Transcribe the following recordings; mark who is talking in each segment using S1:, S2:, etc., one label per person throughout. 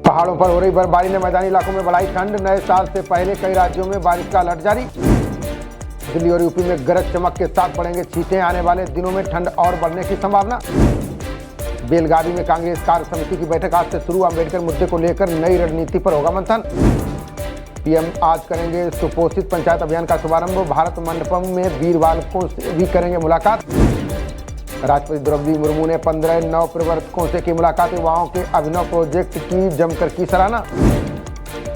S1: पहाड़ों पर हो रही बर्फबारी ने मैदानी इलाकों में बढ़ाई ठंड। नए साल से पहले कई राज्यों में बारिश का अलर्ट जारी। दिल्ली और यूपी में गरज चमक के साथ पड़ेंगे छींटे। आने वाले दिनों में ठंड और बढ़ने की संभावना। बेलगावी में कांग्रेस कार्य समिति की बैठक आज से शुरू। अम्बेडकर मुद्दे को लेकर नई रणनीति पर होगा मंथन। पीएम आज करेंगे सुपोषित पंचायत अभियान का शुभारंभ। भारत मंडपम में वीर बालकों से भी करेंगे मुलाकात। राष्ट्रपति द्रौपदी मुर्मू ने 15 नव प्रवर्तकों से की मुलाकात। युवाओं के अभिनव प्रोजेक्ट की जमकर की सराहना।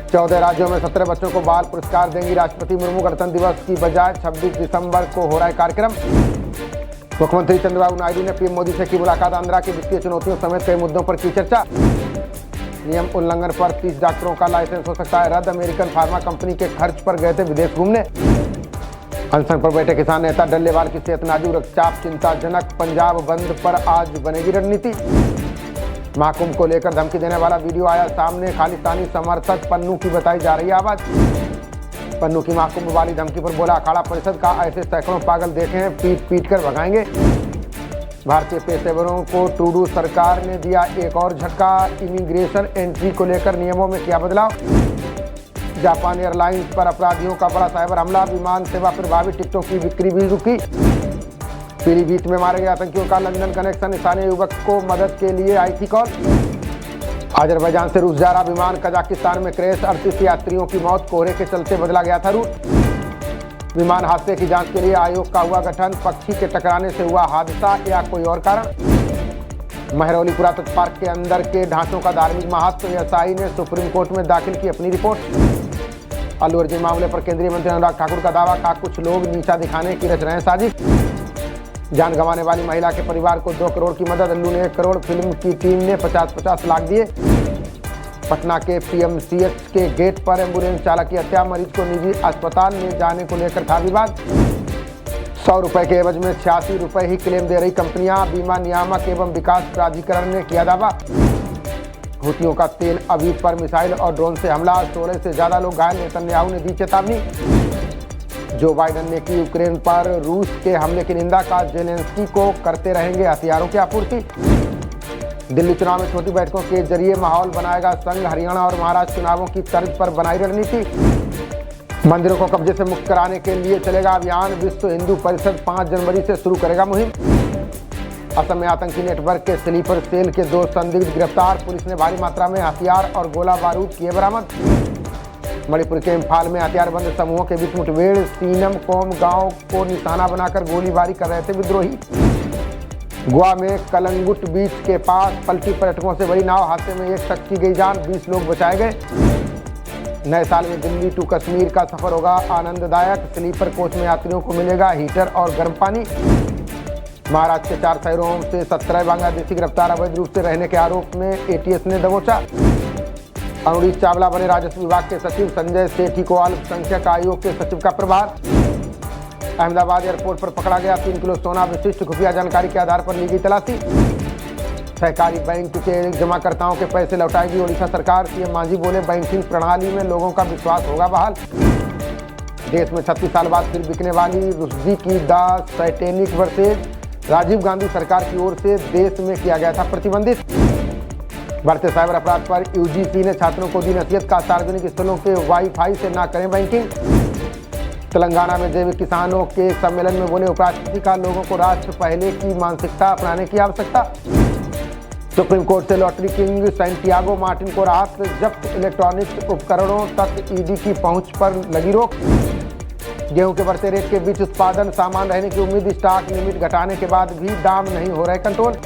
S1: 14 राज्यों में 17 बच्चों को बाल पुरस्कार देंगी राष्ट्रपति मुर्मू। गणतंत्र दिवस की बजाय 26 दिसंबर को हो रहा है कार्यक्रम। मुख्यमंत्री चंद्रबाबू नायडू ने पीएम मोदी से की मुलाकात। आंध्रा की वित्तीय चुनौतियों समेत कई मुद्दों पर की चर्चा। नियम उल्लंघन पर 30 डॉक्टरों का लाइसेंस हो सकता है रद्द। अमेरिकन फार्मा कंपनी के खर्च पर गए थे विदेश घूमने। अनशन पर बैठे किसान नेता डल्लेवाल की सेहत नाजुक, रक्तचाप चिंताजनक। पंजाब बंद पर आज बनेगी रणनीति। महाकुंभ को लेकर धमकी देने वाला वीडियो आया सामने। खालिस्तानी समर्थक पन्नू की बताई जा रही है आवाज। पन्नू की महाकुंभ वाली धमकी पर बोला अखाड़ा परिषद का ऐसे सैकड़ों पागल देखे हैं, पीट पीट कर भगाएंगे। भारतीय पेशेवरों को ट्रूडो सरकार ने दिया एक और झटका। इमिग्रेशन एंट्री को लेकर नियमों में किया बदलाव। जापान एयरलाइंस पर अपराधियों का बड़ा साइबर हमला। विमान सेवा प्रभावित, टिकटों की बिक्री भी रुकी। पीलीभीत में मारे गए आतंकियों का लंदन कनेक्शन। स्थानीय युवक को मदद के लिए आई थी कॉल। अजरबैजान से रूस जा रहा विमान कजाकिस्तान में क्रैश। 38 यात्रियों की मौत। कोहरे के चलते बदला गया था रूट। विमान हादसे की जांच के लिए आयोग का हुआ गठन। पक्षी के टकराने से हुआ हादसा या कोई और कारण। महरौली पुरातत्व पार्क के अंदर के ढांचों का धार्मिक महत्व। एसआई ने सुप्रीम कोर्ट में दाखिल की अपनी रिपोर्ट। अल्लू अर्जुन मामले पर केंद्रीय मंत्री अनुराग ठाकुर का दावा। का कुछ लोग नीचा दिखाने की रच रहे हैं साजिश। जान गंवाने वाली महिला के परिवार को 2 करोड़ की मदद। अल्लू ने 1 करोड़, फिल्म की टीम ने 50-50 लाख दिए। पटना के पीएमसीएच के गेट पर एम्बुलेंस चालक की हत्या। मरीज को निजी अस्पताल में जाने को लेकर था विवाद। 100 रुपए के एवज में 86 रुपए ही क्लेम दे रही कंपनियां। बीमा नियामक एवं विकास प्राधिकरण ने किया दावा। हुतियों का तेल अवीव पर मिसाइल और ड्रोन से हमला। 16 से ज्यादा लोग घायल। नेतन्याहू ने दी चेतावनी। जो बाइडेन ने की यूक्रेन पर रूस के हमले की निंदा। का जेलेंस्की को करते रहेंगे हथियारों की आपूर्ति। दिल्ली चुनाव में छोटी बैठकों के जरिए माहौल बनाएगा संघ। हरियाणा और महाराष्ट्र चुनावों की तर्ज पर बनाई रणनीति। मंदिरों को कब्जे से मुक्त कराने के लिए चलेगा अभियान। विश्व हिंदू परिषद 5 जनवरी से शुरू करेगा मुहिम। असम में आतंकी नेटवर्क के स्लीपर सेल के 2 संदिग्ध गिरफ्तार। पुलिस ने भारी मात्रा में हथियार और गोला बारूद किए बरामद। मणिपुर के इम्फाल में हथियारबंद समूहों के बीच मुठभेड़। सीनम कोम गांव को निशाना बनाकर गोलीबारी कर रहे थे विद्रोही। गोवा में कलंगुट बीच के पास पलटी पर्यटकों से बड़ी नाव। हादसे में 1 शख्स की गई जान, 20 लोग बचाए गए। नए साल में दिल्ली टू कश्मीर का सफर होगा आनंददायक। स्लीपर कोच में यात्रियों को मिलेगा हीटर और गर्म पानी। महाराष्ट्र के 4 शहरों से 17 बांग्लादेशी गिरफ्तार। अवैध रूप से रहने के आरोप में एटीएस ने दबोचा। अनुरीत चावला बने राजस्व विभाग के सचिव। संजय सेठी को अल्पसंख्यक आयोग के सचिव का प्रभार। अहमदाबाद एयरपोर्ट पर पकड़ा गया 3 किलो सोना। विशिष्ट खुफिया जानकारी के आधार पर ली गई तलाशी। सहकारी बैंक के जमाकर्ताओं के पैसे लौटाएगी ओडिशा सरकार। सीएम मांझी बोले बैंकिंग प्रणाली में लोगों का विश्वास होगा बहाल। देश में 36 साल बाद फिर बिकने वाली रुश्दी की the Satanic Verses. Rajiv Gandhi सरकार की ओर से देश में किया गया था प्रतिबंधित। बढ़ते साइबर अपराध पर यूजीसी ने छात्रों को दी नसीहत। का सार्वजनिक स्थलों के वाईफाई से ना करें बैंकिंग। तेलंगाना में जैविक किसानों के सम्मेलन में बोले उपराष्ट्रपति। का लोगों को राष्ट्र पहले की मानसिकता अपनाने की आवश्यकता। सुप्रीम कोर्ट से लॉटरी किंग सैंटियागो मार्टिन को राहत। जब्त इलेक्ट्रॉनिक्स उपकरणों तक ईडी की पहुंच पर लगी रोक। गेहूं के बढ़ते रेट के बीच उत्पादन सामान्य रहने की उम्मीद। स्टॉक लिमिट घटाने के बाद भी दाम नहीं हो रहे कंट्रोल।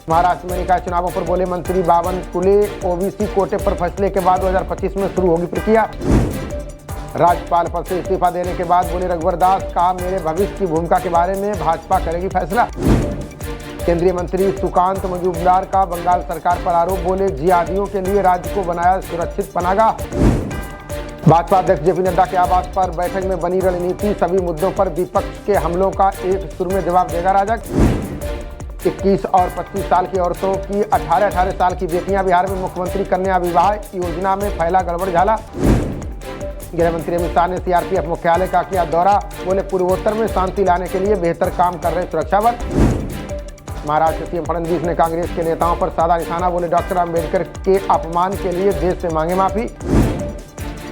S1: महाराष्ट्र में निकाय चुनावों पर बोले मंत्री बावनकुले। ओबीसी कोटे पर फैसले के बाद 2025 में शुरू होगी प्रक्रिया। राज्यपाल पद से इस्तीफा देने के बाद बोले रघुवर दास। कहा मेरे भविष्य की भूमिका के बारे में भाजपा करेगी फैसला। केंद्रीय मंत्री सुकांत मजूमदार का बंगाल सरकार पर आरोप। बोले जिहादियों के लिए राज्य को बनाया सुरक्षित पनागा। भाजपा अध्यक्ष जेपी नड्डा के आवास पर बैठक में बनी रणनीति। सभी मुद्दों पर विपक्ष के हमलों का एक सुर में जवाब देगा राजग। 21 और 25 साल की औरतों की 18-18 साल की बेटियां बिहार में मुख्यमंत्री कन्या विवाह योजना में फैला गड़बड़ झाला। गृह मंत्री अमित शाह ने सीआरपीएफ मुख्यालय का किया दौरा। बोले पूर्वोत्तर में शांति लाने के लिए बेहतर काम कर रहे सुरक्षा बल। महाराष्ट्र सीएम फडणवीस ने कांग्रेस के नेताओं पर साधा निशाना, बोले डॉक्टर अंबेडकर के अपमान के लिए देश से मांगे माफी।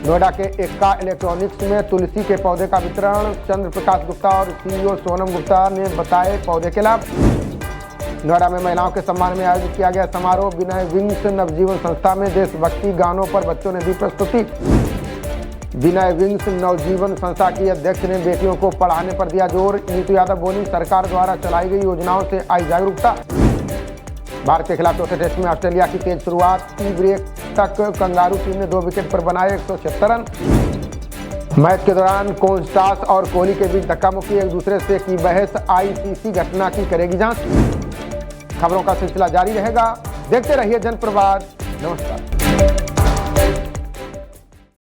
S1: नोएडा के एक्का इलेक्ट्रॉनिक्स में तुलसी के पौधे का वितरण, चंद्र प्रकाश गुप्ता और सीईओ सोनम गुप्ता ने बताए पौधे के लाभ। नोएडा में महिलाओं के सम्मान में आयोजित किया गया समारोह, विनय विंग्स नवजीवन संस्था में देशभक्ति गानों पर बच्चों ने दी प्रस्तुति। विनय विंग्स नवजीवन संस्था की अध्यक्ष ने बेटियों को पढ़ाने पर दिया जोर। नीतू यादव बोली, सरकार द्वारा चलाई गई योजनाओं से आई जागरूकता। भारत के खिलाफ चौथे टेस्ट में ऑस्ट्रेलिया की तेज शुरुआत, टी ब्रेक तक कंगारू टीम ने 2 विकेट पर बनाए 176 रन। मैच के दौरान कोस्टास और कोहली के बीच धक्का मुक्की, एक दूसरे से की बहस, आईसीसी घटना की करेगी जांच। खबरों का सिलसिला जारी रहेगा, देखते रहिए जनप्रवाद। नमस्कार।